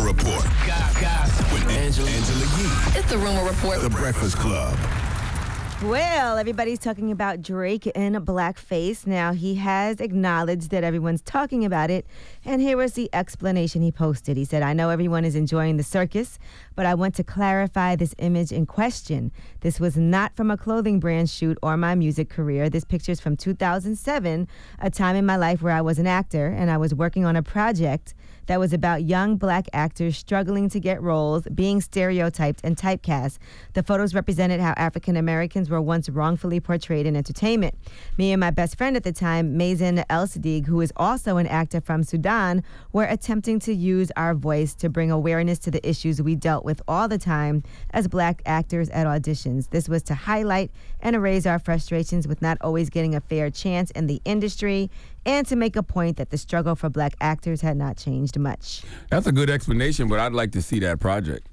Report. With Angela Yee. It's the Rumor Report. The Breakfast Club. Well, everybody's talking about Drake and Blackface. Now, he has acknowledged that everyone's talking about it, and here was the explanation he posted. He said, I know everyone is enjoying the circus, but I want to clarify this image in question. This was not from a clothing brand shoot or my music career. This picture's from 2007, a time in my life where I was an actor, and I was working on a project that was about young black actors struggling to get roles, being stereotyped and typecast. The photos represented how African Americans were once wrongfully portrayed in entertainment. Me and my best friend at the time, Mazen El-Sadiq, who is also an actor from Sudan, were attempting to use our voice to bring awareness to the issues we dealt with all the time as black actors at auditions. This was to highlight and erase our frustrations with not always getting a fair chance in the industry, and to make a point that the struggle for black actors had not changed much. That's a good explanation, but I'd like to see that project.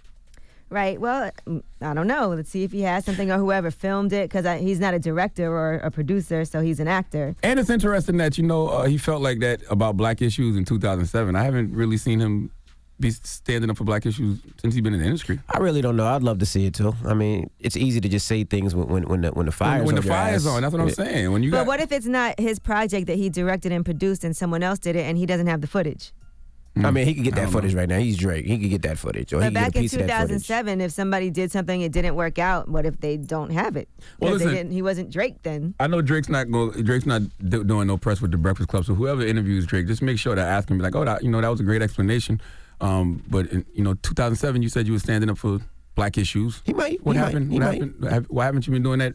Right. Well, I don't know. Let's see if he has something or whoever filmed it, because he's not a director or a producer, so he's an actor. And it's interesting that, he felt like that about black issues in 2007. I haven't really seen him be standing up for black issues since he's been in the industry. I really don't know. I'd love to see it too. I mean, it's easy to just say things when the fire's on. When the fire's on, that's what I'm saying. But what if it's not his project that he directed and produced and someone else did it and he doesn't have the footage? I mean, he could get that footage right now. He's Drake. He could get that footage. Or but he could back get a in piece of that 2007, if somebody did something, it didn't work out. What if they don't have it? Well, listen, he wasn't Drake then. I know Drake's not doing no press with the Breakfast Club. So whoever interviews Drake, just make sure to ask him, like, that was a great explanation. But in 2007, you said you were standing up for black issues. He might. What happened? Why haven't you been doing that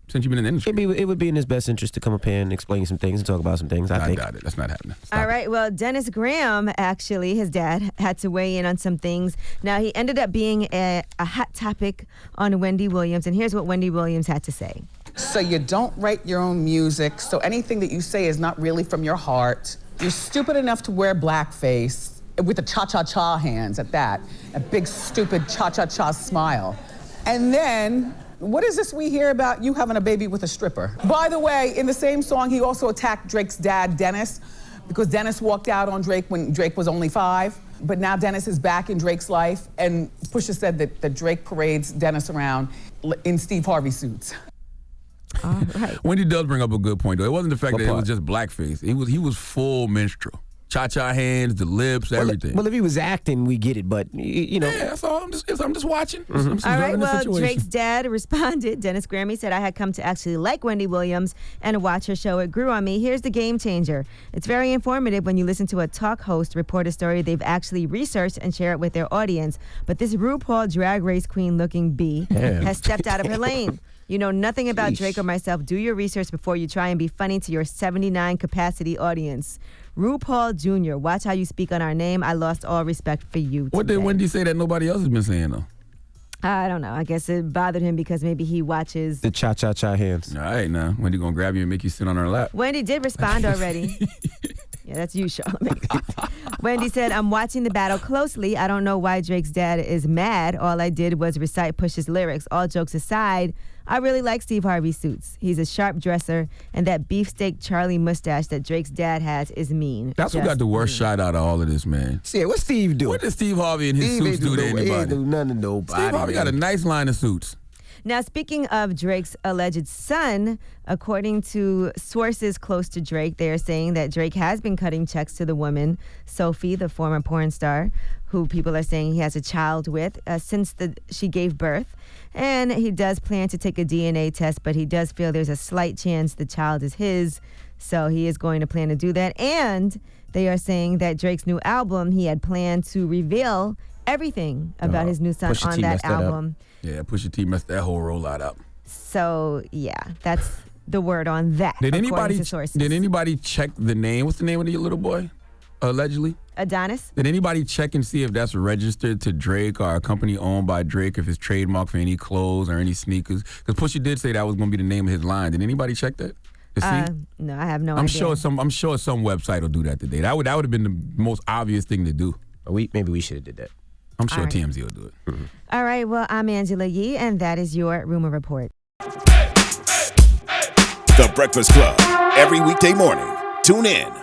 since you've been in the industry? It would be in his best interest to come up here and explain some things and talk about some things. I think. doubt it. That's not happening. All right. Well, Dennis Graham, actually, his dad, had to weigh in on some things. Now, he ended up being a hot topic on Wendy Williams, and here's what Wendy Williams had to say. So you don't write your own music, so anything that you say is not really from your heart. You're stupid enough to wear blackface with the cha-cha-cha hands at that. A big, stupid cha-cha-cha smile. And then, what is this we hear about you having a baby with a stripper? By the way, in the same song, he also attacked Drake's dad, Dennis, because Dennis walked out on Drake when Drake was only 5. But now Dennis is back in Drake's life, and Pusha said that Drake parades Dennis around in Steve Harvey suits. All right. Wendy does bring up a good point, though. It wasn't the fact that it was just blackface. He was full minstrel. Cha-cha hands, the lips, everything. Well, if he was acting, we get it, but, Yeah, that's all. I'm just watching. Mm-hmm. All right, well, Drake's dad responded. Dennis Graham, he said, I had come to actually like Wendy Williams and watch her show. It grew on me. Here's the game changer. It's very informative when you listen to a talk host report a story they've actually researched and share it with their audience. But this RuPaul Drag Race queen looking bee has stepped out of her lane. You know nothing about Drake or myself. Do your research before you try and be funny to your 79 capacity audience. RuPaul Jr., watch how you speak on our name. I lost all respect for you today. What did Wendy say that nobody else has been saying, though? I don't know. I guess it bothered him because maybe he watches the cha-cha-cha hands. All right, now. Wendy gonna grab you and make you sit on her lap. Wendy did respond already. Yeah, that's you, Charlamagne. Wendy said, I'm watching the battle closely. I don't know why Drake's dad is mad. All I did was recite Push's lyrics. All jokes aside, I really like Steve Harvey suits. He's a sharp dresser, and that beefsteak Charlie mustache that Drake's dad has is mean. That's who got the worst shot out of all of this, man. See, what's Steve doing? What did Steve Harvey and his suits do to anybody? He ain't do nothing to nobody. Steve Harvey got a nice line of suits. Now, speaking of Drake's alleged son, according to sources close to Drake, they are saying that Drake has been cutting checks to the woman, Sophie, the former porn star, who people are saying he has a child with, since she gave birth. And he does plan to take a DNA test, but he does feel there's a slight chance the child is his, so he is going to plan to do that. And they are saying that Drake's new album, he had planned to reveal everything about his new son on that album. Yeah, Pusha T messed that whole rollout up. So, yeah, that's the word on that, according to sources. Did anybody check the name? What's the name of the little boy, allegedly? Adonis. Did anybody check and see if that's registered to Drake or a company owned by Drake, if it's trademarked for any clothes or any sneakers? Because Pusha did say that was going to be the name of his line. Did anybody check that? No, I have no idea. I'm sure some website will do that today. That would have been the most obvious thing to do. Maybe we should have did that. I'm sure TMZ will do it. Mm-hmm. All right, well, I'm Angela Yee, and that is your Rumor Report. The Breakfast Club. Every weekday morning. Tune in.